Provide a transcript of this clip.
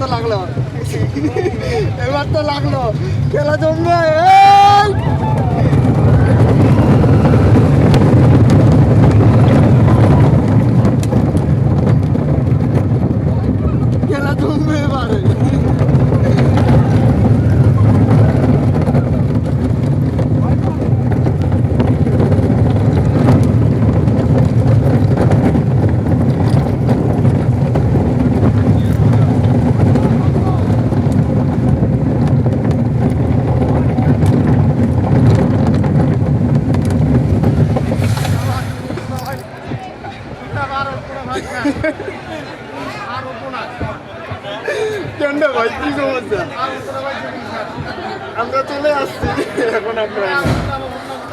তো লাগলো এবার তো লাগলো খেলা জমবে খেলা জমবে এবারে কেন ভাই কি সমস্যা আমরা চলে আসছি এখন আমরা